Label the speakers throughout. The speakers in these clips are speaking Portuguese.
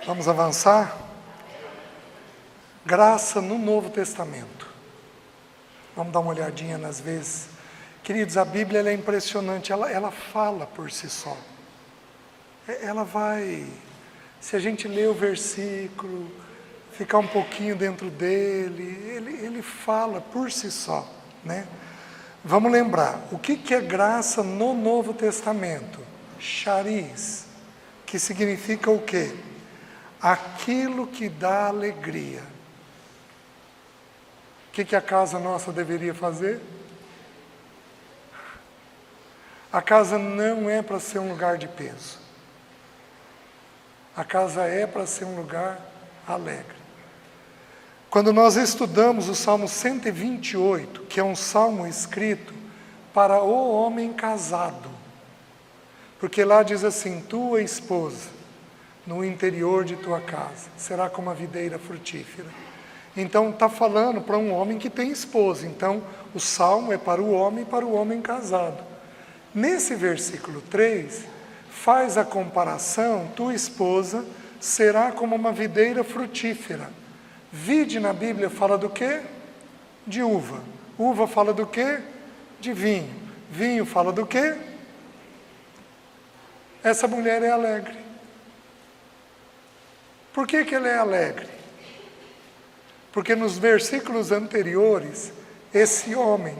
Speaker 1: Vamos avançar? Graça no Novo Testamento. Vamos dar uma olhadinha nas vezes. Queridos, a Bíblia ela é impressionante, ela fala por si só. Ela vai, se a gente ler o versículo, ficar um pouquinho dentro dele, ele fala por si só, né? Vamos lembrar, o que é graça no Novo Testamento? Charis, que significa o quê? Aquilo que dá alegria. O que a casa nossa deveria fazer? A casa não é para ser um lugar de peso. A casa é para ser um lugar alegre. Quando nós estudamos o Salmo 128, que é um salmo escrito para o homem casado, porque lá diz assim: tua esposa, no interior de tua casa, será como a videira frutífera. Então está falando para um homem que tem esposa. Então o salmo é para o homem casado. Nesse versículo 3, faz a comparação: tua esposa será como uma videira frutífera. Vide na Bíblia fala do quê? De uva. Uva fala do quê? De vinho. Vinho fala do quê? Essa mulher é alegre. Por que ela é alegre? Porque nos versículos anteriores, esse homem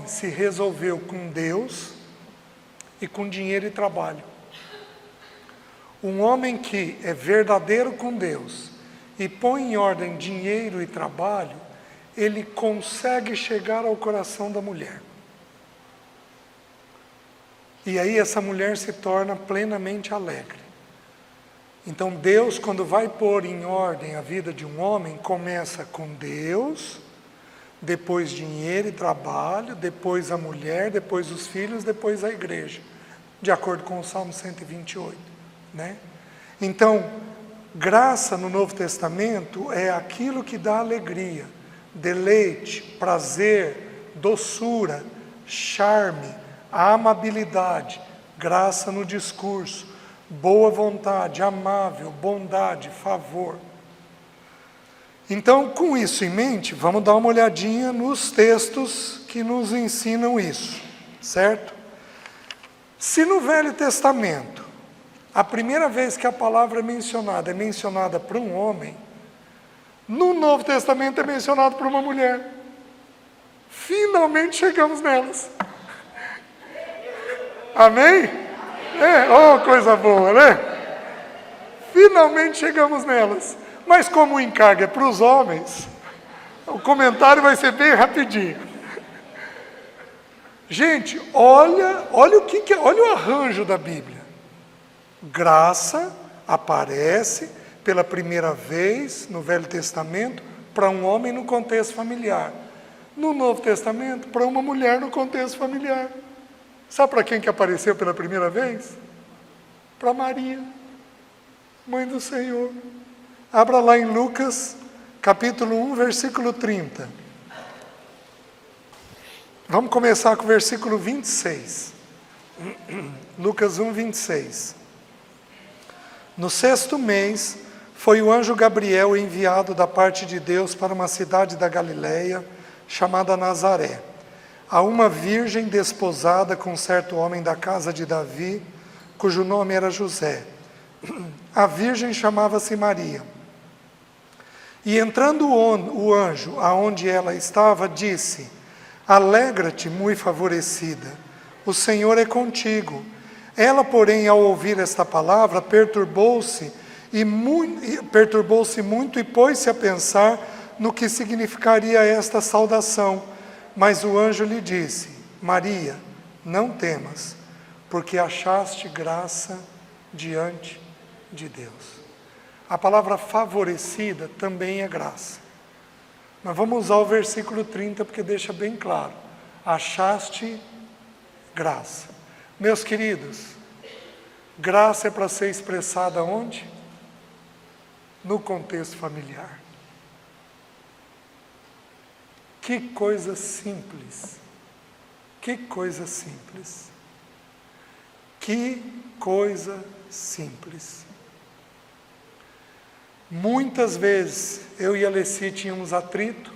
Speaker 1: se resolveu com Deus e com dinheiro e trabalho. Um homem que é verdadeiro com Deus e põe em ordem dinheiro e trabalho, ele consegue chegar ao coração da mulher. E aí essa mulher se torna plenamente alegre. Então Deus, quando vai pôr em ordem a vida de um homem, começa com Deus, depois dinheiro e trabalho, depois a mulher, depois os filhos, depois a igreja, de acordo com o Salmo 128, né? Então, graça no Novo Testamento é aquilo que dá alegria, deleite, prazer, doçura, charme, amabilidade, graça no discurso, boa vontade, amável, bondade, favor. Então, com isso em mente, vamos dar uma olhadinha nos textos que nos ensinam isso, certo? Se no Velho Testamento, a primeira vez que a palavra é mencionada para um homem, no Novo Testamento é mencionado para uma mulher. Finalmente chegamos nelas. Amém? Coisa boa, né? Finalmente chegamos nelas. Mas como o encargo é para os homens, o comentário vai ser bem rapidinho. Gente, olha o arranjo da Bíblia. Graça aparece pela primeira vez no Velho Testamento para um homem no contexto familiar. No Novo Testamento, para uma mulher no contexto familiar. Sabe para quem que apareceu pela primeira vez? Para Maria, mãe do Senhor. Abra lá em Lucas, capítulo 1, versículo 30. Vamos começar com o versículo 26. Lucas 1, 26. No 6º mês, foi o anjo Gabriel enviado da parte de Deus para uma cidade da Galileia, chamada Nazaré, a uma virgem desposada com certo homem da casa de Davi, cujo nome era José. A virgem chamava-se Maria. E entrando o anjo aonde ela estava, disse: alegra-te, muito favorecida, o Senhor é contigo. Ela, porém, ao ouvir esta palavra, perturbou-se muito e pôs-se a pensar no que significaria esta saudação. Mas o anjo lhe disse: Maria, não temas, porque achaste graça diante de Deus. A palavra favorecida também é graça. Mas vamos usar o versículo 30 porque deixa bem claro. Achaste graça. Meus queridos, graça é para ser expressada onde? No contexto familiar. Que coisa simples Que coisa simples. Que coisa simples. Muitas vezes eu e a Alessi tínhamos atrito,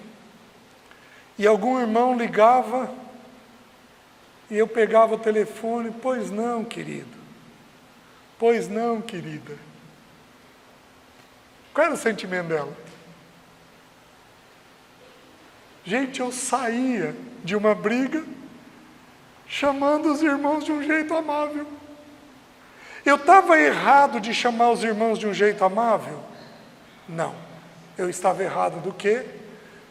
Speaker 1: e algum irmão ligava, e eu pegava o telefone, pois não, querido, pois não, querida. Qual era o sentimento dela? Gente, eu saía de uma briga, chamando os irmãos de um jeito amável. Eu estava errado de chamar os irmãos de um jeito amável? Não. Eu estava errado do quê?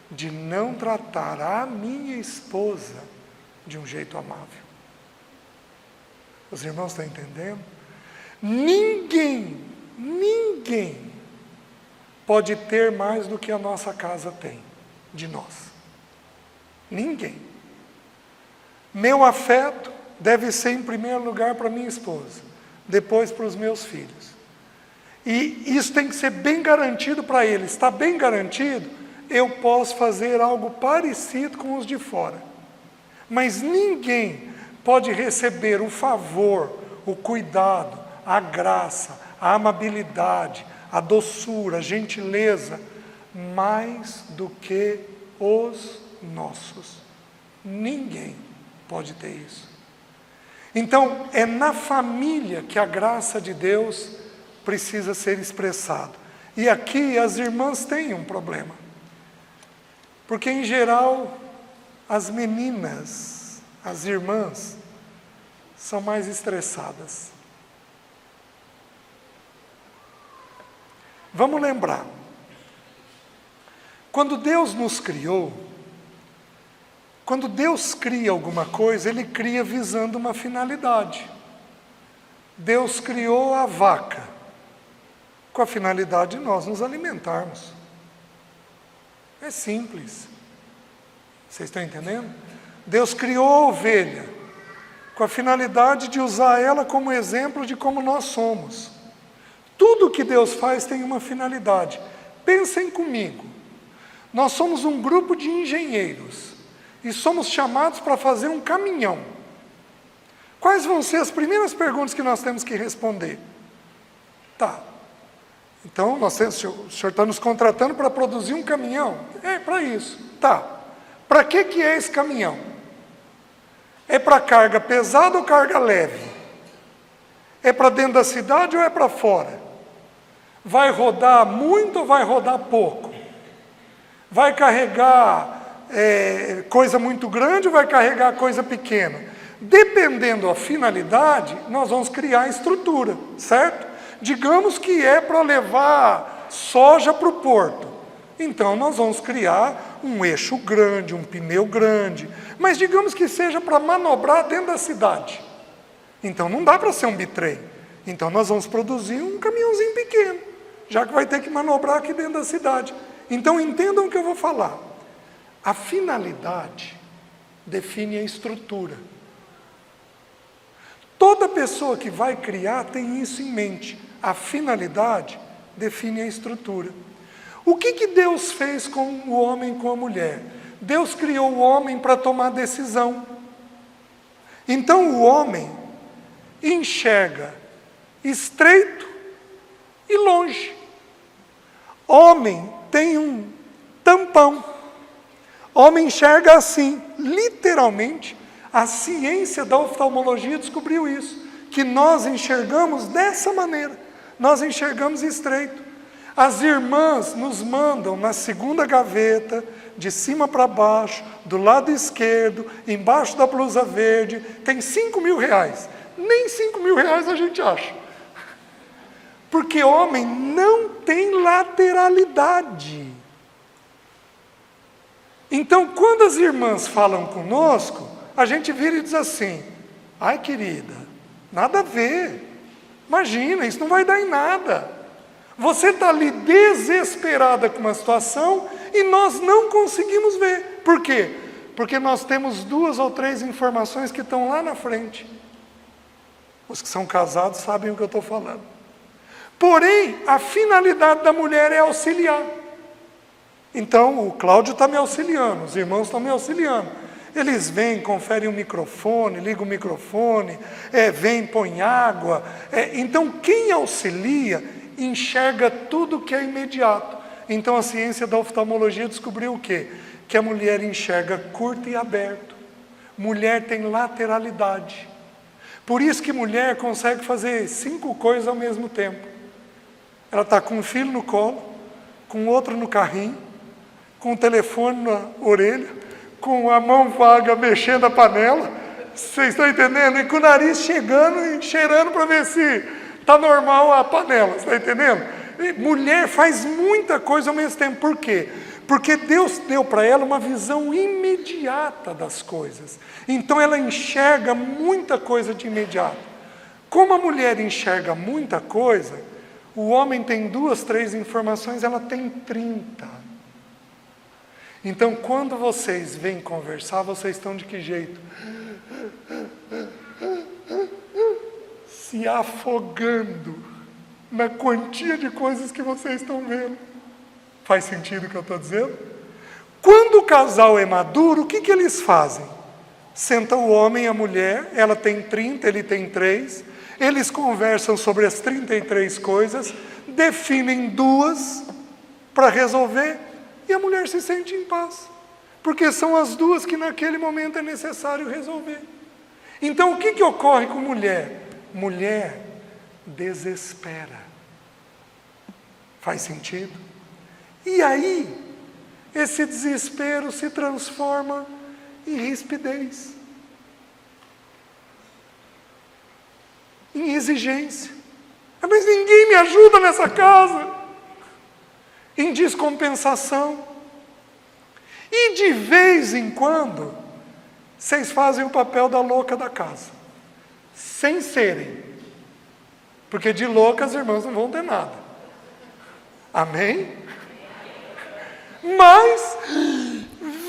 Speaker 1: De não tratar a minha esposa de um jeito amável. Os irmãos estão entendendo? Ninguém pode ter mais do que a nossa casa tem, de nós. Ninguém. Meu afeto deve ser em primeiro lugar para minha esposa, depois para os meus filhos. E isso tem que ser bem garantido para eles. Está bem garantido, eu posso fazer algo parecido com os de fora. Mas ninguém pode receber o favor, o cuidado, a graça, a amabilidade, a doçura, a gentileza, mais do que os nossos. Ninguém pode ter isso. Então, é na família que a graça de Deus precisa ser expressada. E aqui as irmãs têm um problema. Porque, em geral, as meninas, as irmãs, são mais estressadas. Vamos lembrar. Quando Deus nos criou, quando Deus cria alguma coisa, Ele cria visando uma finalidade. Deus criou a vaca, com a finalidade de nós nos alimentarmos. É simples. Vocês estão entendendo? Deus criou a ovelha, com a finalidade de usar ela como exemplo de como nós somos. Tudo que Deus faz tem uma finalidade. Pensem comigo. Nós somos um grupo de engenheiros e somos chamados para fazer um caminhão. Quais vão ser as primeiras perguntas que nós temos que responder? Tá. Então, o senhor está nos contratando para produzir um caminhão? É, para isso. Tá. Para que é esse caminhão? É para carga pesada ou carga leve? É para dentro da cidade ou é para fora? Vai rodar muito ou vai rodar pouco? Vai carregar coisa muito grande ou vai carregar coisa pequena? Dependendo da finalidade, nós vamos criar a estrutura, certo? Digamos que é para levar soja para o porto. Então, nós vamos criar um eixo grande, um pneu grande. Mas digamos que seja para manobrar dentro da cidade. Então, não dá para ser um bitrem. Então, nós vamos produzir um caminhãozinho pequeno, já que vai ter que manobrar aqui dentro da cidade. Então, entendam o que eu vou falar. A finalidade define a estrutura. Toda pessoa que vai criar tem isso em mente. A finalidade define a estrutura. O que Deus fez com o homem e com a mulher? Deus criou o homem para tomar decisão. Então o homem enxerga estreito e longe. Homem tem um tampão. Homem enxerga assim, literalmente. A ciência da oftalmologia descobriu isso, que nós enxergamos dessa maneira. Nós enxergamos estreito. As irmãs nos mandam na segunda gaveta, de cima para baixo, do lado esquerdo, embaixo da blusa verde, tem 5 mil reais. Nem 5 mil reais a gente acha. Porque homem não tem lateralidade. Então, quando as irmãs falam conosco, a gente vira e diz assim, ai querida, nada a ver. Imagina, isso não vai dar em nada. Você está ali desesperada com uma situação e nós não conseguimos ver. Por quê? Porque nós temos 2 ou 3 informações que estão lá na frente. Os que são casados sabem o que eu estou falando. Porém, a finalidade da mulher é auxiliar. Então, o Cláudio está me auxiliando, os irmãos estão me auxiliando. Eles vêm, conferem o microfone, ligam o microfone, vêm, põem água. Então, quem auxilia, enxerga tudo que é imediato. Então, a ciência da oftalmologia descobriu o quê? Que a mulher enxerga curto e aberto. Mulher tem lateralidade. Por isso que mulher consegue fazer 5 coisas ao mesmo tempo. Ela está com um filho no colo, com outro no carrinho, com o telefone na orelha, com a mão vaga mexendo a panela, vocês estão entendendo? E com o nariz chegando e cheirando para ver se está normal a panela, você está entendendo? E mulher faz muita coisa ao mesmo tempo, por quê? Porque Deus deu para ela uma visão imediata das coisas. Então ela enxerga muita coisa de imediato. Como a mulher enxerga muita coisa, o homem tem 2, 3 informações, ela tem 30. Então quando vocês vêm conversar, vocês estão de que jeito? Se afogando na quantia de coisas que vocês estão vendo. Faz sentido o que eu estou dizendo? Quando o casal é maduro, o que eles fazem? Senta o homem e a mulher, ela tem 30, ele tem 3, eles conversam sobre as 33 coisas, definem 2 para resolver, e a mulher se sente em paz, porque são as 2 que naquele momento é necessário resolver. Então o que ocorre com mulher? Mulher desespera. Faz sentido? E aí, esse desespero se transforma em rispidez, em exigência. Mas ninguém me ajuda nessa casa. Em descompensação. E de vez em quando, vocês fazem o papel da louca da casa. Sem serem. Porque de louca as irmãs não vão ter nada. Amém? Mas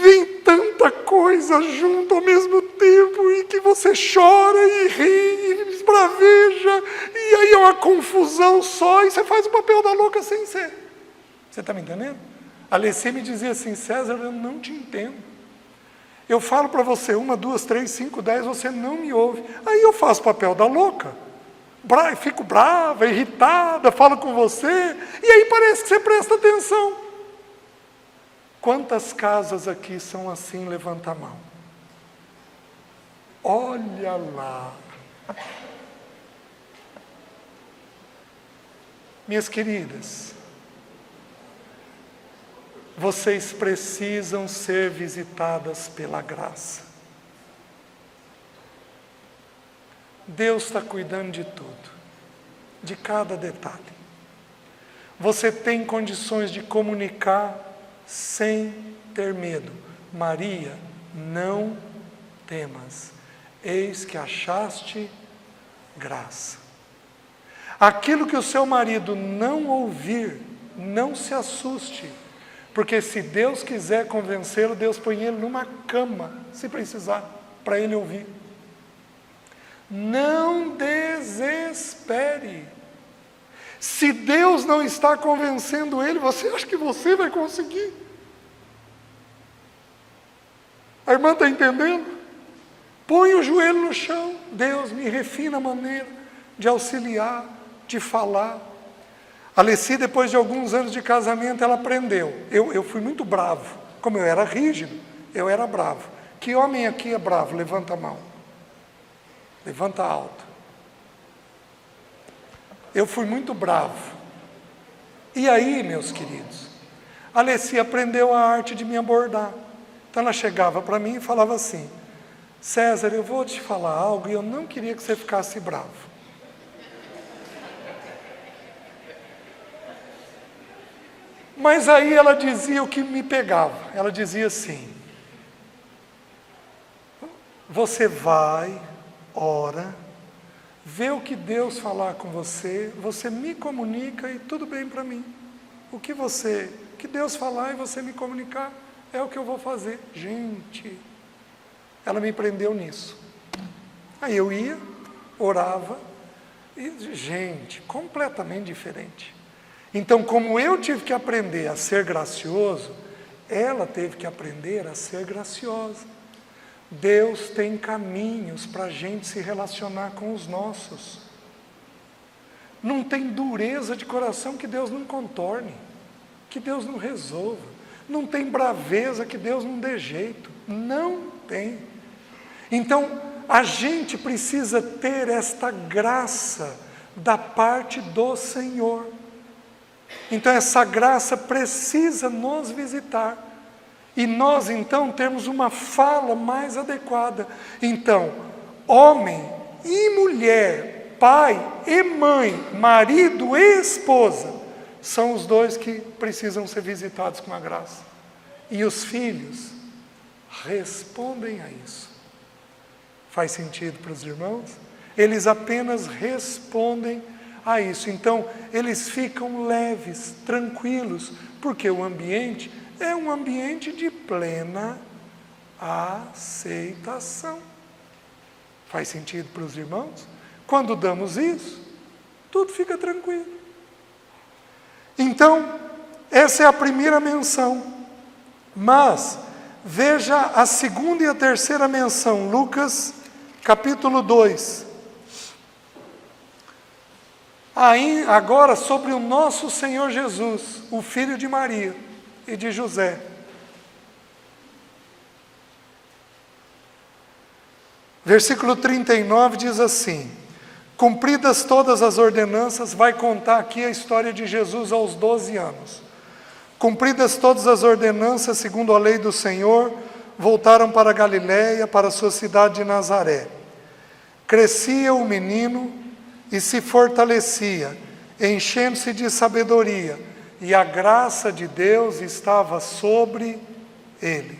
Speaker 1: vem tanta coisa junto ao mesmo tempo e que você chora e ri e esbraveja e aí é uma confusão só e você faz o papel da louca sem ser. Você está me entendendo? A Alessia me dizia assim: César, eu não te entendo. Eu falo para você 1, 2, 3, 5, 10, você não me ouve. Aí eu faço o papel da louca. Fico brava, irritada, falo com você e aí parece que você presta atenção. Quantas casas aqui são assim? Levanta a mão. Olha lá. Minhas queridas, vocês precisam ser visitadas pela graça. Deus está cuidando de tudo, de cada detalhe. Você tem condições de comunicar sem ter medo. Maria, não temas, eis que achaste graça. Aquilo que o seu marido não ouvir, não se assuste, porque se Deus quiser convencê-lo, Deus põe ele numa cama, se precisar, para ele ouvir. Não desespere. Se Deus não está convencendo ele, você acha que você vai conseguir? A irmã está entendendo? Põe o joelho no chão. Deus, me refina a maneira de auxiliar, de falar. A Alessia, depois de alguns anos de casamento, ela aprendeu. Eu fui muito bravo. Como eu era rígido, eu era bravo. Que homem aqui é bravo? Levanta a mão. Levanta alto. Eu fui muito bravo. E aí, meus queridos, a Alessia aprendeu a arte de me abordar. Então ela chegava para mim e falava assim: César, eu vou te falar algo e eu não queria que você ficasse bravo. Mas aí ela dizia o que me pegava. Ela dizia assim: você vai, ora, vê o que Deus falar com você, você me comunica e tudo bem para mim. O que Deus falar e você me comunicar, é o que eu vou fazer. Gente, ela me prendeu nisso. Aí eu ia, orava, e gente, completamente diferente. Então, como eu tive que aprender a ser gracioso, ela teve que aprender a ser graciosa. Deus tem caminhos para a gente se relacionar com os nossos. Não tem dureza de coração que Deus não contorne, que Deus não resolva. Não tem braveza que Deus não dê jeito. Não tem. Então, a gente precisa ter esta graça da parte do Senhor. Então, essa graça precisa nos visitar. E nós, então, temos uma fala mais adequada. Então, homem e mulher, pai e mãe, marido e esposa, são os dois que precisam ser visitados com a graça. E os filhos respondem a isso. Faz sentido para os irmãos? Eles apenas respondem a isso. Então, eles ficam leves, tranquilos, porque o ambiente é um ambiente de plena aceitação. Faz sentido para os irmãos? Quando damos isso, tudo fica tranquilo. Então, essa é a primeira menção. Mas, veja a segunda e a terceira menção, Lucas capítulo 2. Aí, agora sobre o nosso Senhor Jesus, o filho de Maria e de José. Versículo 39 diz assim: cumpridas todas as ordenanças, vai contar aqui a história de Jesus aos 12 anos. Cumpridas todas as ordenanças, segundo a lei do Senhor, voltaram para a Galiléia, para a sua cidade de Nazaré. Crescia o menino e se fortalecia, enchendo-se de sabedoria, e a graça de Deus estava sobre ele.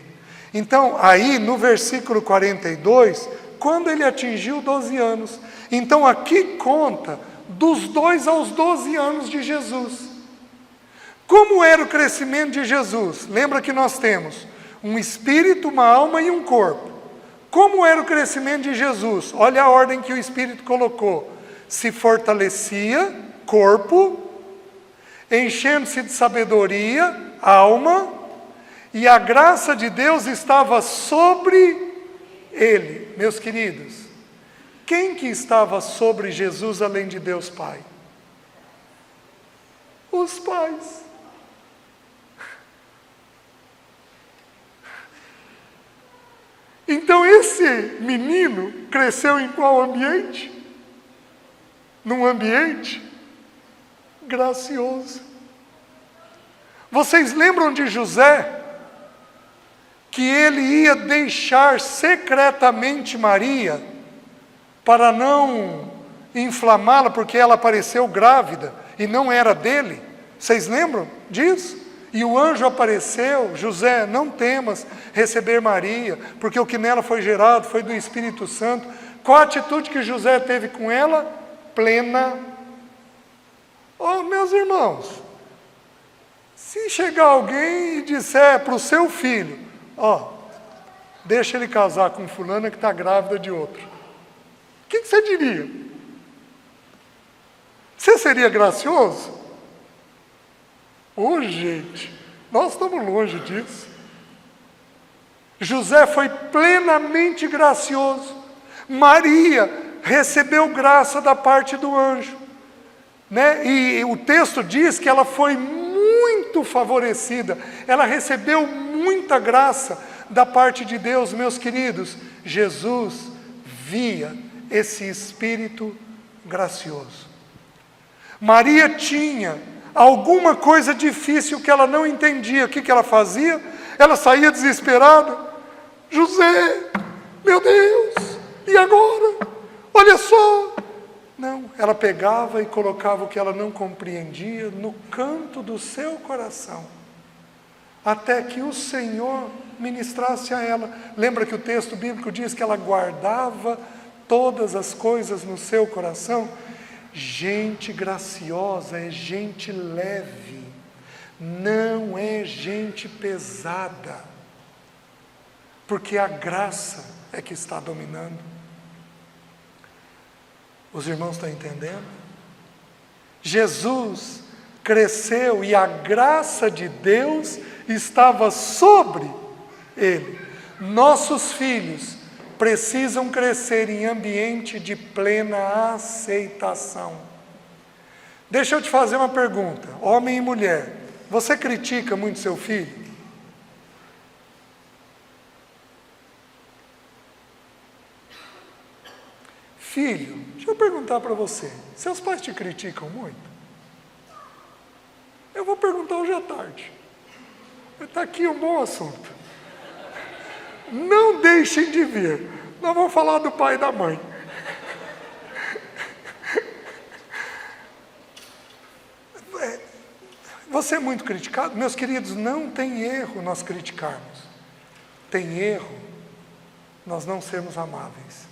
Speaker 1: Então, aí no versículo 42, quando ele atingiu 12 anos, então aqui conta dos 2 aos 12 anos de Jesus. Como era o crescimento de Jesus? Lembra que nós temos um espírito, uma alma e um corpo. Como era o crescimento de Jesus? Olha a ordem que o Espírito colocou. Se fortalecia, corpo, enchendo-se de sabedoria, alma, e a graça de Deus estava sobre ele. Meus queridos, quem que estava sobre Jesus além de Deus Pai? Os pais. Então esse menino cresceu em qual ambiente? Num ambiente gracioso. Vocês lembram de José? Que ele ia deixar secretamente Maria para não inflamá-la, porque ela apareceu grávida e não era dele. Vocês lembram disso? E o anjo apareceu: José, não temas receber Maria, porque o que nela foi gerado foi do Espírito Santo. Qual a atitude que José teve com ela? Plena. Oh, meus irmãos, se chegar alguém e disser para o seu filho: ó, deixa ele casar com fulana que está grávida de outro, o que você diria? Você seria gracioso? Oh, gente, nós estamos longe disso. José foi plenamente gracioso. Maria recebeu graça da parte do anjo, né? E o texto diz que ela foi muito favorecida. Ela recebeu muita graça da parte de Deus, meus queridos. Jesus via esse espírito gracioso. Maria tinha alguma coisa difícil que ela não entendia. O que ela fazia? Ela saía desesperada: José, meu Deus, e agora? Olha só. Não, ela pegava e colocava o que ela não compreendia no canto do seu coração, até que o Senhor ministrasse a ela. Lembra que o texto bíblico diz que ela guardava todas as coisas no seu coração? Gente graciosa é gente leve, não é gente pesada, porque a graça é que está dominando. Os irmãos estão entendendo? Jesus cresceu e a graça de Deus estava sobre ele. Nossos filhos precisam crescer em ambiente de plena aceitação. Deixa eu te fazer uma pergunta, homem e mulher, você critica muito seu filho? Filho, deixa eu perguntar para você, seus pais te criticam muito? Eu vou perguntar hoje à tarde. Está aqui um bom assunto. Não deixem de vir. Nós vamos falar do pai e da mãe. Você é muito criticado? Meus queridos, não tem erro nós criticarmos. Tem erro nós não sermos amáveis,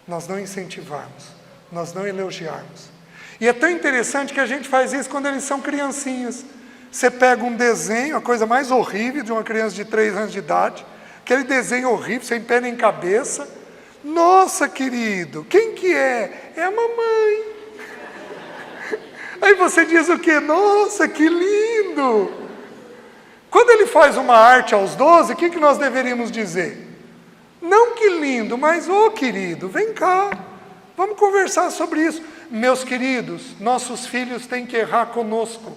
Speaker 1: nós não incentivarmos, nós não elogiarmos. E é tão interessante que a gente faz isso quando eles são criancinhas. Você pega um desenho, a coisa mais horrível de uma criança de 3 anos de idade, aquele desenho horrível, sem pé nem cabeça. Nossa, querido, quem que é? É a mamãe. Aí você diz o quê? Nossa, que lindo! Quando ele faz uma arte aos 12, o que nós deveríamos dizer? Não que lindo, mas querido, vem cá, vamos conversar sobre isso. Meus queridos, nossos filhos têm que errar conosco.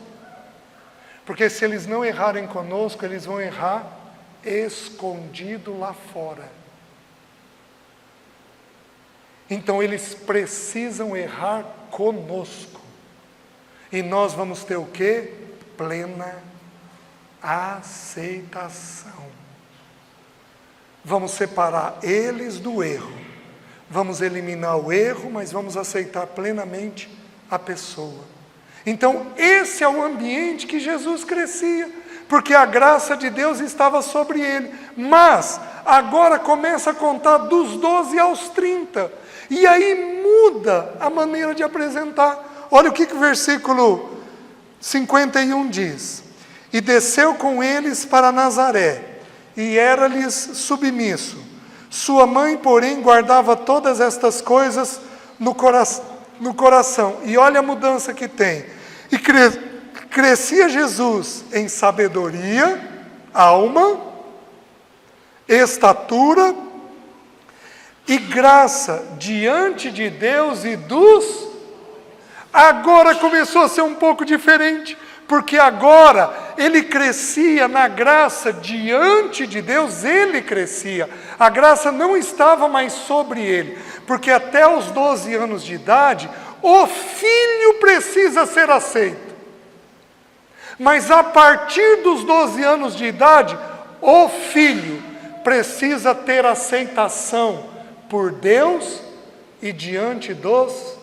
Speaker 1: Porque se eles não errarem conosco, eles vão errar escondido lá fora. Então eles precisam errar conosco. E nós vamos ter o quê? Plena aceitação. Vamos separar eles do erro. Vamos eliminar o erro, mas vamos aceitar plenamente a pessoa. Então, esse é o ambiente que Jesus crescia, porque a graça de Deus estava sobre ele. Mas, agora começa a contar dos 12 aos 30. E aí muda a maneira de apresentar. Olha o que o versículo 51 diz. E desceu com eles para Nazaré, e era-lhes submisso. Sua mãe, porém, guardava todas estas coisas no coração. E olha a mudança que tem. E crescia Jesus em sabedoria, alma, estatura e graça diante de Deus e dos... Agora começou a ser um pouco diferente, porque agora ele crescia na graça diante de Deus, ele crescia. A graça não estava mais sobre ele, porque até os 12 anos de idade, o filho precisa ser aceito. Mas a partir dos 12 anos de idade, o filho precisa ter aceitação por Deus e diante dos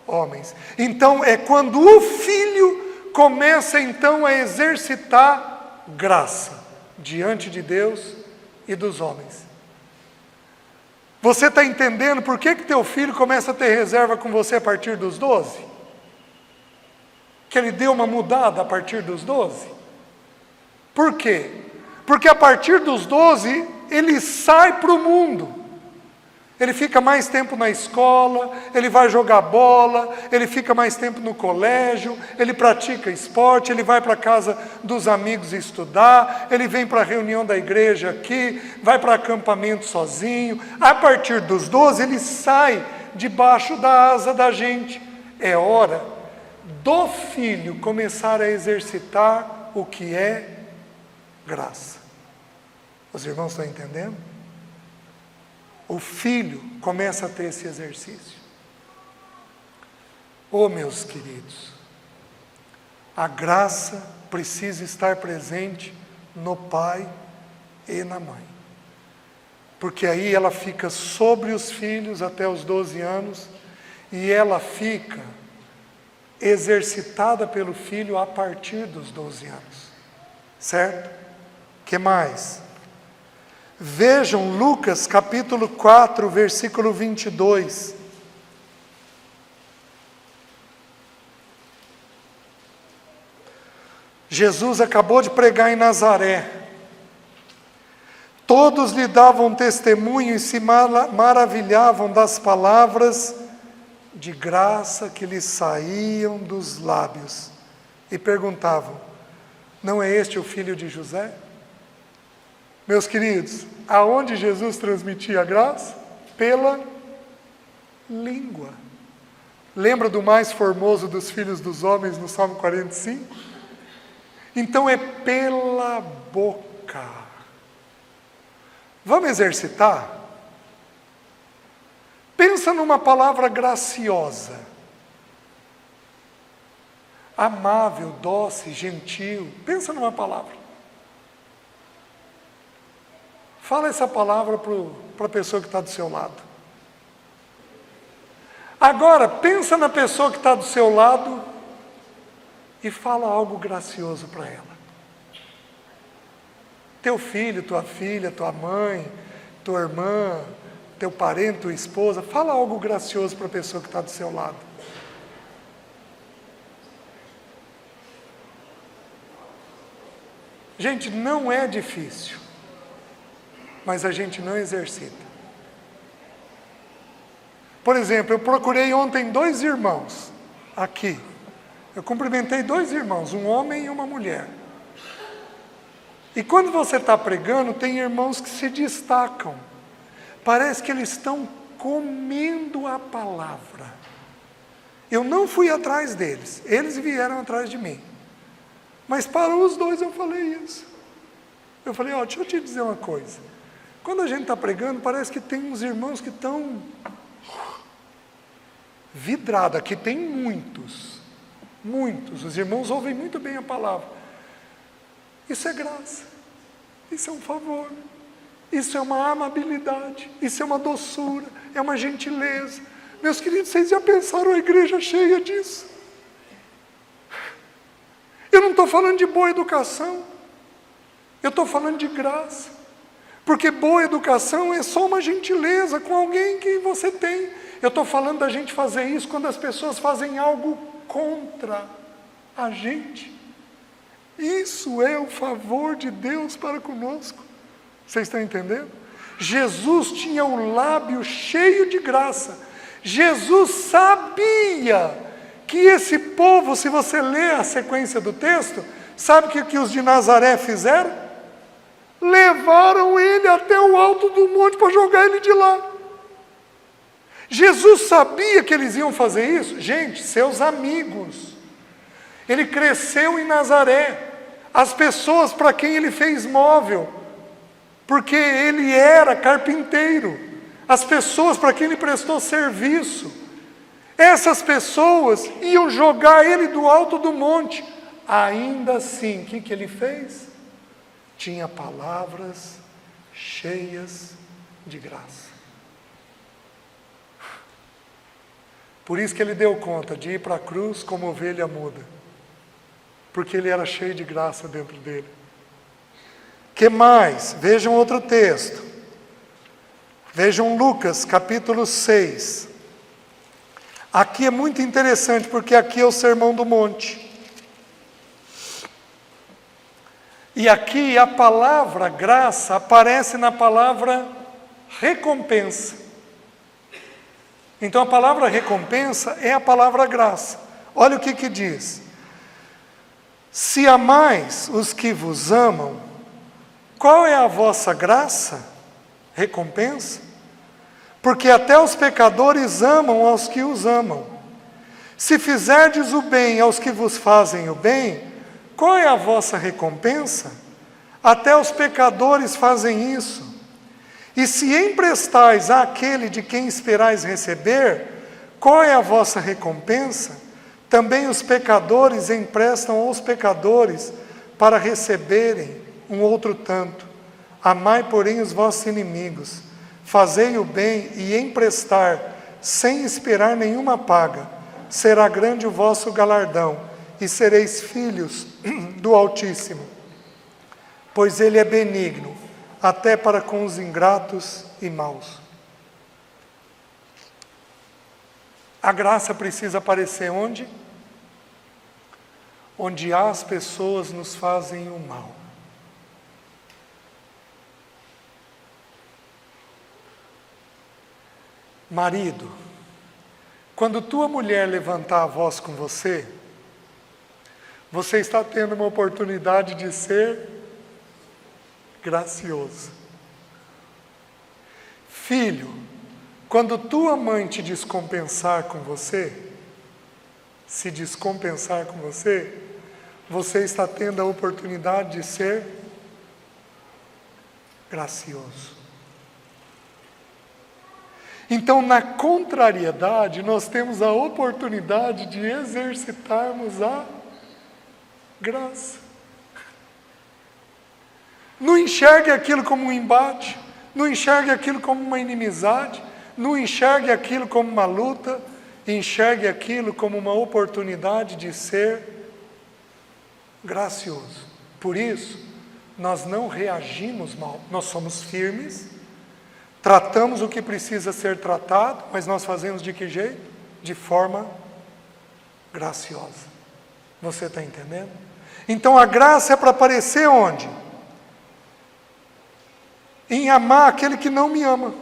Speaker 1: homens. Então é quando o filho começa então a exercitar graça diante de Deus e dos homens. Você está entendendo por que teu filho começa a ter reserva com você a partir dos 12? Que ele deu uma mudada a partir dos 12? Por quê? Porque a partir dos 12 ele sai para o mundo. Ele fica mais tempo na escola, ele vai jogar bola, ele fica mais tempo no colégio, ele pratica esporte, ele vai para a casa dos amigos estudar, ele vem para a reunião da igreja aqui, vai para acampamento sozinho. A partir dos 12 ele sai debaixo da asa da gente. É hora do filho começar a exercitar o que é graça. Os irmãos estão entendendo? O filho começa a ter esse exercício. Meus queridos, a graça precisa estar presente no pai e na mãe. Porque aí ela fica sobre os filhos até os 12 anos e ela fica exercitada pelo filho a partir dos 12 anos. Certo? Que mais? Vejam Lucas capítulo 4, versículo 22. Jesus acabou de pregar em Nazaré. Todos lhe davam testemunho e se maravilhavam das palavras de graça que lhes saíam dos lábios. E perguntavam: não é este o filho de José? Meus queridos, aonde Jesus transmitia a graça? Pela língua. Lembra do mais formoso dos filhos dos homens no Salmo 45? Então é pela boca. Vamos exercitar? Pensa numa palavra graciosa. Amável, doce, gentil. Pensa numa palavra. Fala essa palavra para a pessoa que está do seu lado. Agora, pensa na pessoa que está do seu lado e fala algo gracioso para ela. Teu filho, tua filha, tua mãe, tua irmã, teu parente, tua esposa, fala algo gracioso para a pessoa que está do seu lado. Gente, não é difícil, mas a gente não exercita. Por exemplo, eu procurei ontem 2 irmãos aqui. Eu cumprimentei 2 irmãos, um homem e uma mulher. E quando você está pregando, tem irmãos que se destacam. Parece que eles estão comendo a palavra. Eu não fui atrás deles, eles vieram atrás de mim. Mas para os 2 eu falei isso. Eu falei, deixa eu te dizer uma coisa. Quando a gente está pregando, parece que tem uns irmãos que estão vidrados. Aqui tem muitos. Os irmãos ouvem muito bem a palavra. Isso é graça. Isso é um favor. Isso é uma amabilidade. Isso é uma doçura. É uma gentileza. Meus queridos, vocês já pensaram a igreja cheia disso? Eu não estou falando de boa educação. Eu estou falando de graça. Porque boa educação é só uma gentileza com alguém que você tem. Eu estou falando da gente fazer isso quando as pessoas fazem algo contra a gente. Isso é o favor de Deus para conosco. Vocês estão entendendo? Jesus tinha o lábio cheio de graça. Jesus sabia que esse povo, se você ler a sequência do texto, sabe o que os de Nazaré fizeram? Levaram ele até o alto do monte para jogar ele de lá. Jesus sabia que eles iam fazer isso? Gente, seus amigos. Ele cresceu em Nazaré. As pessoas para quem ele fez móvel, porque ele era carpinteiro. As pessoas para quem ele prestou serviço. Essas pessoas iam jogar ele do alto do monte. Ainda assim, o que ele fez? Tinha palavras cheias de graça. Por isso que ele deu conta de ir para a cruz como ovelha muda. Porque ele era cheio de graça dentro dele. Que mais? Vejam outro texto. Vejam Lucas, capítulo 6. Aqui é muito interessante, porque aqui é o Sermão do Monte. E aqui a palavra graça aparece na palavra recompensa. Então a palavra recompensa é a palavra graça. Olha o que diz. Se amais os que vos amam, qual é a vossa graça? Recompensa? Porque até os pecadores amam aos que os amam. Se fizerdes o bem aos que vos fazem o bem, qual é a vossa recompensa? Até os pecadores fazem isso. E se emprestais àquele de quem esperais receber, qual é a vossa recompensa? Também os pecadores emprestam aos pecadores para receberem um outro tanto. Amai, porém, os vossos inimigos. Fazei o bem e emprestar, sem esperar nenhuma paga. Será grande o vosso galardão, e sereis filhos do Altíssimo. Pois ele é benigno, até para com os ingratos e maus. A graça precisa aparecer onde? Onde as pessoas nos fazem o mal. Marido, quando tua mulher levantar a voz com você, você está tendo uma oportunidade de ser gracioso. Filho, Quando tua mãe te descompensar com você, se descompensar com você, você está tendo a oportunidade de ser gracioso. Então, na contrariedade, nós temos a oportunidade de exercitarmos a graça. Não enxergue aquilo como um embate, não enxergue aquilo como uma inimizade, não enxergue aquilo como uma luta, enxergue aquilo como uma oportunidade de ser gracioso. Por isso, nós não reagimos mal, nós somos firmes, tratamos o que precisa ser tratado, mas nós fazemos de que jeito? De forma graciosa. Você está entendendo? Então a graça é para aparecer onde? Em amar aquele que não me ama.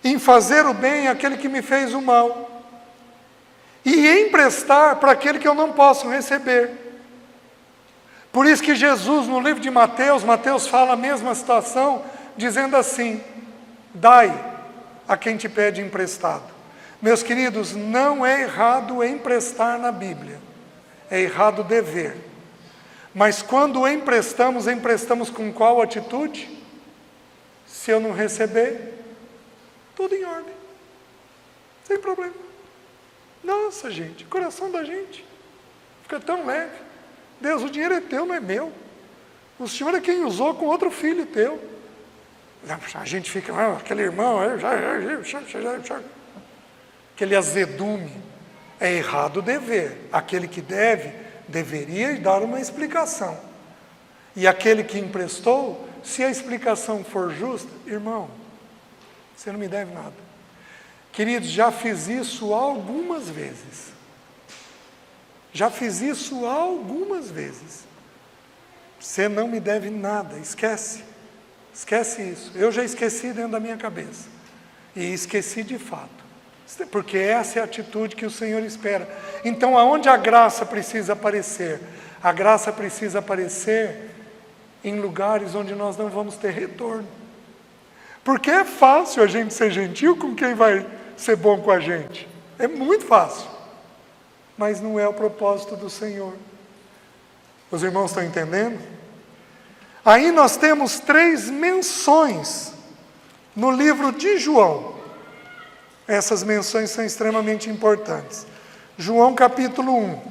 Speaker 1: Em fazer o bem àquele que me fez o mal. E emprestar para aquele que eu não posso receber. Por isso que Jesus, no livro de Mateus, Mateus fala a mesma situação, dizendo assim: dai a quem te pede emprestado. Meus queridos, não é errado emprestar na Bíblia, é errado dever. Mas quando emprestamos, emprestamos com qual atitude? Se eu não receber, tudo em ordem, sem problema. Nossa, gente, o coração da gente fica tão leve. Deus, o dinheiro é teu, não é meu. O Senhor é quem usou com outro filho teu. A gente fica, aquele irmão, aquele azedume. É errado dever. Aquele que deve, deveria dar uma explicação. E aquele que emprestou, se a explicação for justa, irmão, você não me deve nada. Queridos, já fiz isso algumas vezes. Já fiz isso algumas vezes. Você não me deve nada, esquece. Esquece isso. Eu já esqueci dentro da minha cabeça. E esqueci de fato. Porque essa é a atitude que o Senhor espera. Então, aonde a graça precisa aparecer? A graça precisa aparecer em lugares onde nós não vamos ter retorno. Porque é fácil a gente ser gentil com quem vai ser bom com a gente. É muito fácil. Mas não é o propósito do Senhor. Os irmãos estão entendendo? Aí nós temos 3 menções no livro de João. Essas menções são extremamente importantes. João capítulo 1.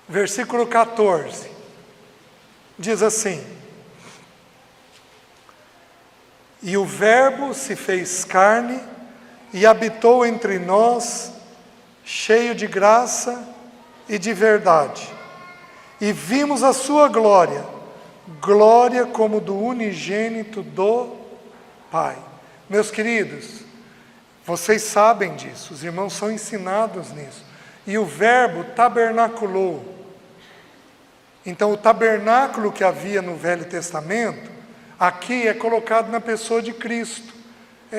Speaker 1: Versículo 14. Diz assim: e o Verbo se fez carne e habitou entre nós, cheio de graça e de verdade. E vimos a sua glória, glória como do unigênito do Pai. Meus queridos, vocês sabem disso, os irmãos são ensinados nisso. E o Verbo tabernaculou. Então o tabernáculo que havia no Velho Testamento, aqui é colocado na pessoa de Cristo.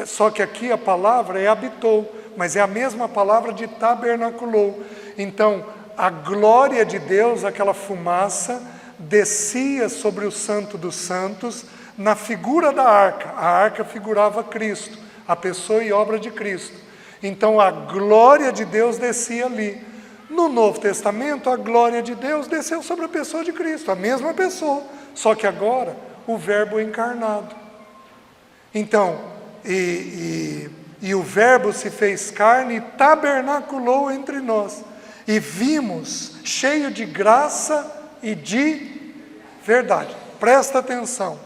Speaker 1: Só que aqui a palavra é habitou, mas é a mesma palavra de tabernaculou. Então, a glória de Deus, aquela fumaça, descia sobre o Santo dos Santos, na figura da arca. A arca figurava Cristo, a pessoa e obra de Cristo. Então, a glória de Deus descia ali. No Novo Testamento, a glória de Deus desceu sobre a pessoa de Cristo, a mesma pessoa, só que agora o Verbo encarnado. Então, e o Verbo se fez carne e tabernaculou entre nós. E vimos, cheio de graça e de verdade. Presta atenção.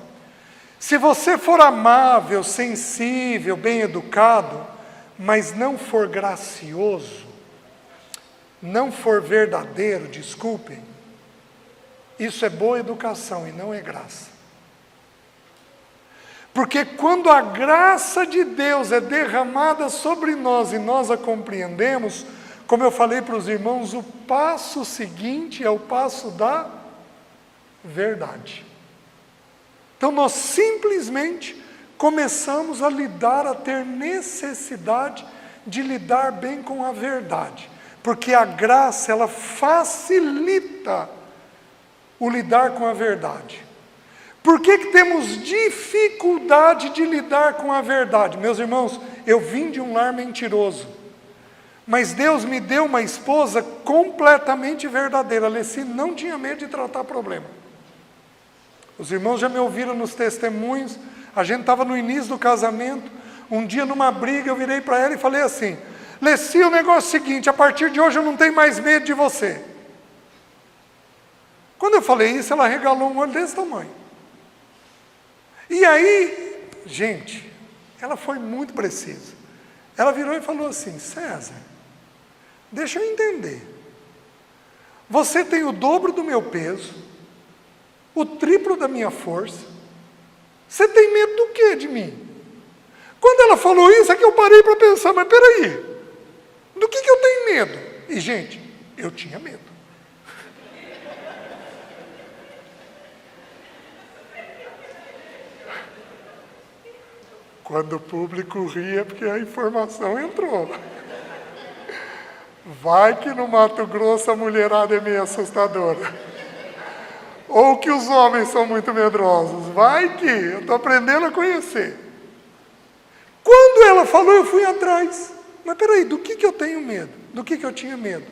Speaker 1: Se você for amável, sensível, bem educado, mas não for gracioso, não for verdadeiro, desculpem, isso é boa educação e não é graça. Porque quando a graça de Deus é derramada sobre nós e nós a compreendemos, como eu falei para os irmãos, o passo seguinte é o passo da verdade. Então nós simplesmente começamos a lidar, a ter necessidade de lidar bem com a verdade. Porque a graça, ela facilita o lidar com a verdade. Por que temos dificuldade de lidar com a verdade? Meus irmãos, eu vim de um lar mentiroso, mas Deus me deu uma esposa completamente verdadeira. A Leci não tinha medo de tratar problema. Os irmãos já me ouviram nos testemunhos, a gente estava no início do casamento, um dia numa briga eu virei para ela e falei assim: Leci, o negócio é o seguinte, a partir de hoje eu não tenho mais medo de você. Quando eu falei isso, ela regalou um olho desse tamanho. E aí, gente, ela foi muito precisa. Ela virou e falou assim: César, deixa eu entender. Você tem o dobro do meu peso, o triplo da minha força. Você tem medo do quê de mim? Quando ela falou isso, é que eu parei para pensar, mas peraí, do que eu tenho medo? E, gente, eu tinha medo. Quando o público ria, porque a informação entrou. Vai que no Mato Grosso a mulherada é meio assustadora. Ou que os homens são muito medrosos. Vai que eu estou aprendendo a conhecer. Quando ela falou, eu fui atrás. Mas peraí, do que eu tenho medo? Do que eu tinha medo?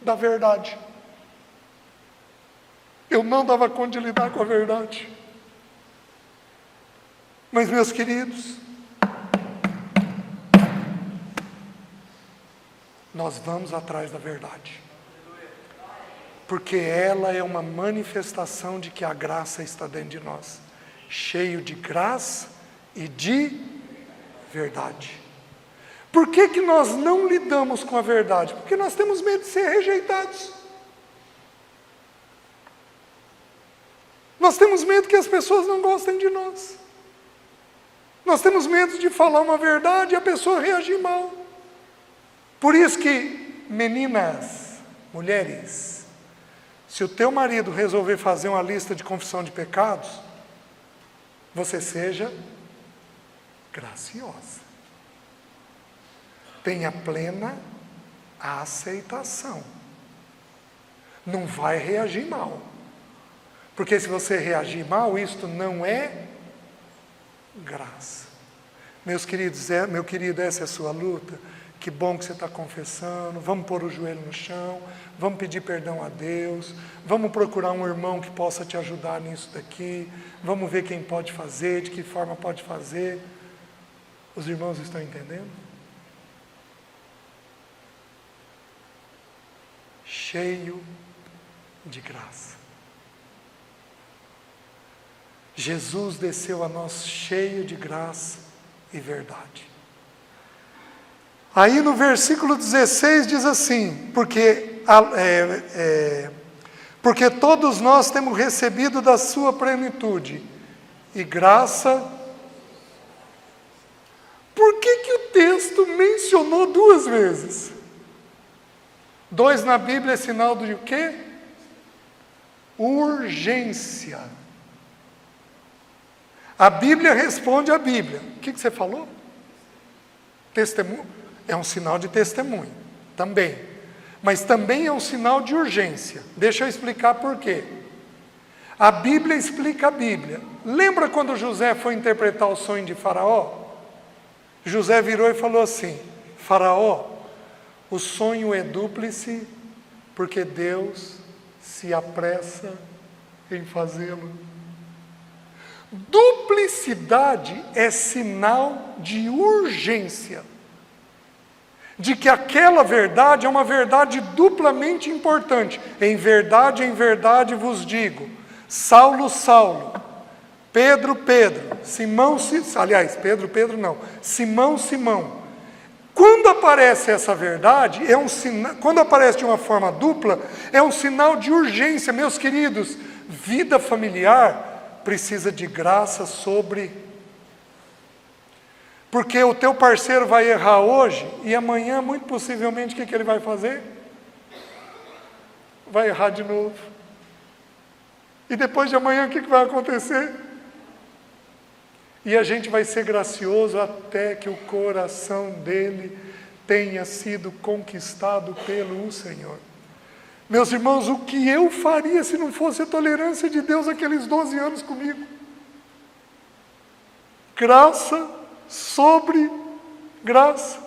Speaker 1: Da verdade. Eu não dava conta de lidar com a verdade. Mas, meus queridos, nós vamos atrás da verdade. Porque ela é uma manifestação de que a graça está dentro de nós. Cheio de graça e de verdade. Por que nós não lidamos com a verdade? Porque nós temos medo de ser rejeitados. Nós temos medo que as pessoas não gostem de nós. Nós temos medo de falar uma verdade e a pessoa reagir mal. Por isso que, meninas, mulheres, se o teu marido resolver fazer uma lista de confissão de pecados, você seja graciosa. Tenha plena aceitação. Não vai reagir mal. Porque se você reagir mal, isto não é graça. Meus queridos, meu querido, essa é a sua luta. Que bom que você está confessando. Vamos pôr o joelho no chão. Vamos pedir perdão a Deus. Vamos procurar um irmão que possa te ajudar nisso daqui. Vamos ver quem pode fazer, de que forma pode fazer. Os irmãos estão entendendo? Cheio de graça. Jesus desceu a nós cheio de graça e verdade. Aí no versículo 16 diz assim: porque todos nós temos recebido da sua plenitude e graça. Por que o texto mencionou duas vezes? 2 na Bíblia é sinal de o quê? Urgência. A Bíblia responde à Bíblia. O que você falou? Testemunho. É um sinal de testemunho, também. Mas também é um sinal de urgência. Deixa eu explicar por quê. A Bíblia explica a Bíblia. Lembra quando José foi interpretar o sonho de Faraó? José virou e falou assim: Faraó, o sonho é dúplice, porque Deus se apressa em fazê-lo. Duplicidade é sinal de urgência. De que aquela verdade é uma verdade duplamente importante. Em verdade vos digo, Saulo, Saulo, Pedro, Pedro, Simão, Pedro não, Simão, Simão. Quando aparece essa verdade, quando aparece de uma forma dupla, é um sinal de urgência. Meus queridos, vida familiar precisa de graça sobre. Porque o teu parceiro vai errar hoje e amanhã, muito possivelmente, o que ele vai fazer? Vai errar de novo. E depois de amanhã, o que vai acontecer? E a gente vai ser gracioso até que o coração dele tenha sido conquistado pelo Senhor. Meus irmãos, o que eu faria se não fosse a tolerância de Deus aqueles 12 anos comigo? Graça sobre graça.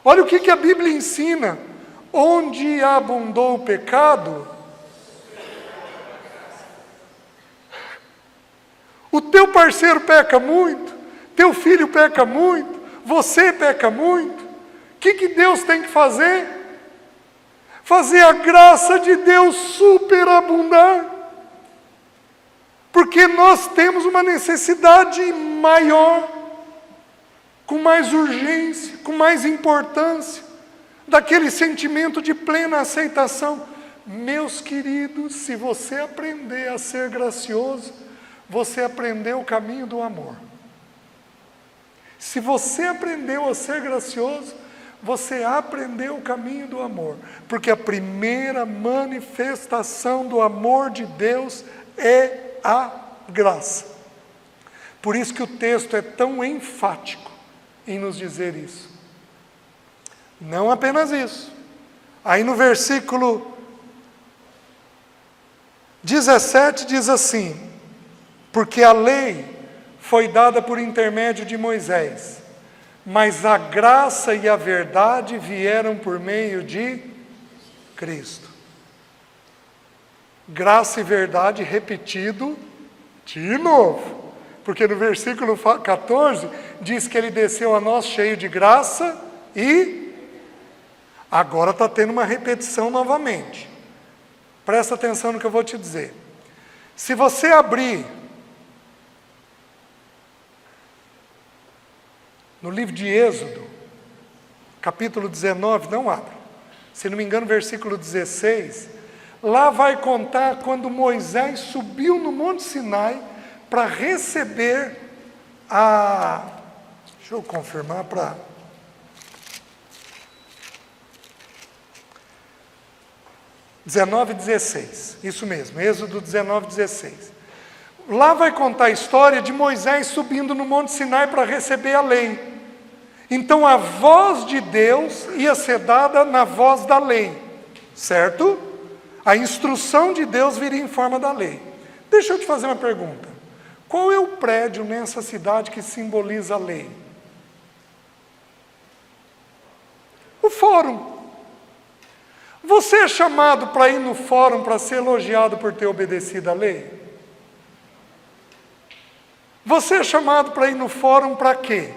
Speaker 1: Olha o que a Bíblia ensina. Onde abundou o pecado, o teu parceiro peca muito, teu filho peca muito, você peca muito. O que Deus tem que fazer? Fazer a graça de Deus superabundar. Porque nós temos uma necessidade maior, com mais urgência, com mais importância, daquele sentimento de plena aceitação. Meus queridos, se você aprender a ser gracioso, você aprendeu o caminho do amor. Se você aprendeu a ser gracioso, você aprendeu o caminho do amor. Porque a primeira manifestação do amor de Deus é a graça. Por isso que o texto é tão enfático em nos dizer isso. Não apenas isso. Aí no versículo 17 diz assim: porque a lei foi dada por intermédio de Moisés, mas a graça e a verdade vieram por meio de Cristo. Graça e verdade repetido de novo. Porque no versículo 14 diz que ele desceu a nós cheio de graça e agora está tendo uma repetição novamente. Presta atenção no que eu vou te dizer. Se você abrir no livro de Êxodo, capítulo 19, não abra. Se não me engano, versículo 16, lá vai contar quando Moisés subiu no Monte Sinai para receber a... Deixa eu confirmar para... (19:16), isso mesmo, Êxodo 19:16. Lá vai contar a história de Moisés subindo no Monte Sinai para receber a lei. Então a voz de Deus ia ser dada na voz da lei, certo? A instrução de Deus viria em forma da lei. Deixa eu te fazer uma pergunta. Qual é o prédio nessa cidade que simboliza a lei? O fórum. Você é chamado para ir no fórum para ser elogiado por ter obedecido à lei? Você é chamado para ir no fórum para quê?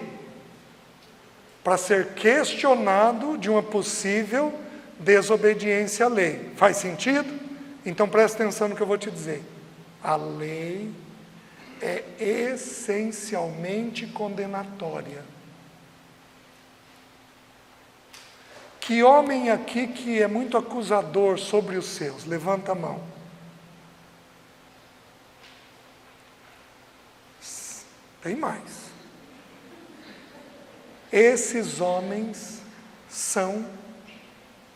Speaker 1: Para ser questionado de uma possível desobediência à lei. Faz sentido? Então presta atenção no que eu vou te dizer. A lei é essencialmente condenatória. Que homem aqui que é muito acusador sobre os seus? Levanta a mão. Tem mais. Esses homens são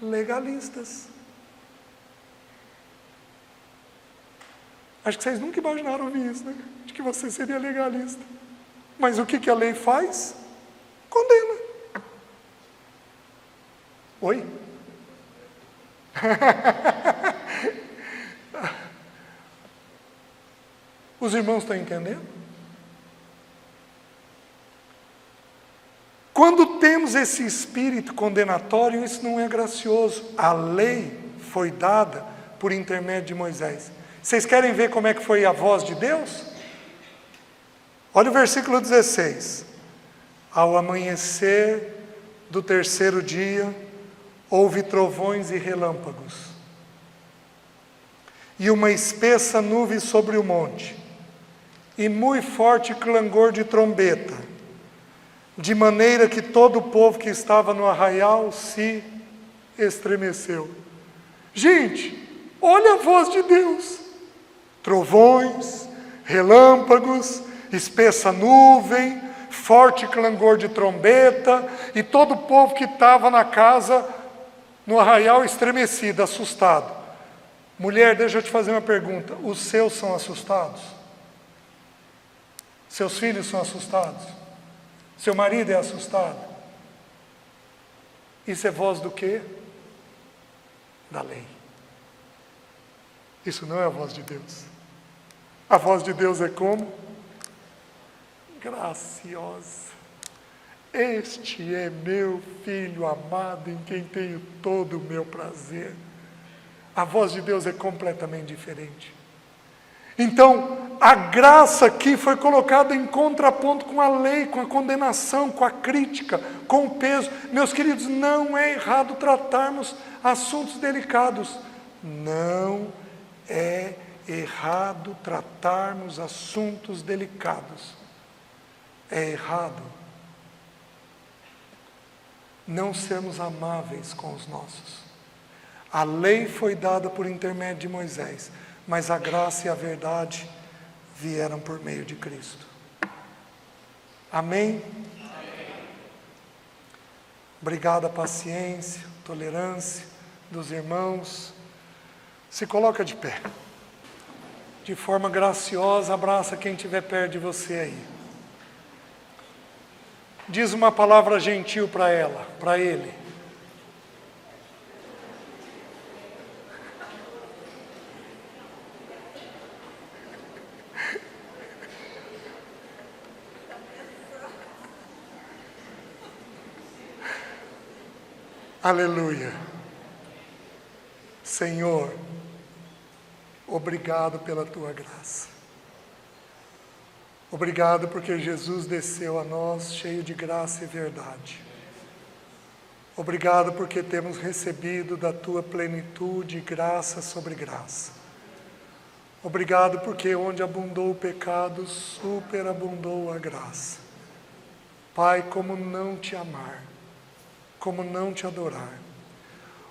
Speaker 1: legalistas. Acho que vocês nunca imaginaram ouvir isso, né? De que você seria legalista. Mas o que a lei faz? Condena. Oi? Os irmãos estão entendendo? Quando temos esse espírito condenatório, isso não é gracioso. A lei foi dada por intermédio de Moisés. Vocês querem ver como é que foi a voz de Deus? Olha o versículo 16. Ao amanhecer do terceiro dia, houve trovões e relâmpagos, e uma espessa nuvem sobre o monte, e muito forte clangor de trombeta, de maneira que todo o povo que estava no arraial se estremeceu. Gente, olha a voz de Deus. Trovões, relâmpagos, espessa nuvem, forte clangor de trombeta, e todo o povo que estava na casa, no arraial, estremecido, assustado. Mulher, deixa eu te fazer uma pergunta. Os seus são assustados? Seus filhos são assustados? Seu marido é assustado? Isso é voz do quê? Da lei. Isso não é a voz de Deus. A voz de Deus é como? Graciosa. Este é meu filho amado, em quem tenho todo o meu prazer. A voz de Deus é completamente diferente. Então, a graça aqui foi colocada em contraponto com a lei, com a condenação, com a crítica, com o peso. Meus queridos, não é errado tratarmos assuntos delicados. Não é errado tratarmos assuntos delicados. É errado não sermos amáveis com os nossos. A lei foi dada por intermédio de Moisés, mas a graça e a verdade vieram por meio de Cristo. Amém? Obrigado à paciência, tolerância dos irmãos. Se coloca de pé. De forma graciosa, abraça quem estiver perto de você aí. Diz uma palavra gentil para ela, para ele. Aleluia. Senhor, obrigado pela tua graça. Obrigado porque Jesus desceu a nós cheio de graça e verdade. Obrigado porque temos recebido da tua plenitude graça sobre graça. Obrigado porque onde abundou o pecado, superabundou a graça. Pai, como não te amar, como não te adorar.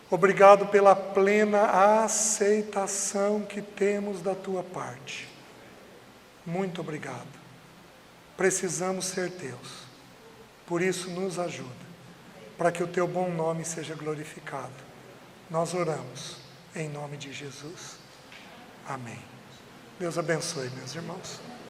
Speaker 1: Obrigado pela plena aceitação que temos da tua parte. Muito obrigado. Precisamos ser teus. Por isso nos ajuda, para que o teu bom nome seja glorificado. Nós oramos em nome de Jesus. Amém. Deus abençoe, meus irmãos.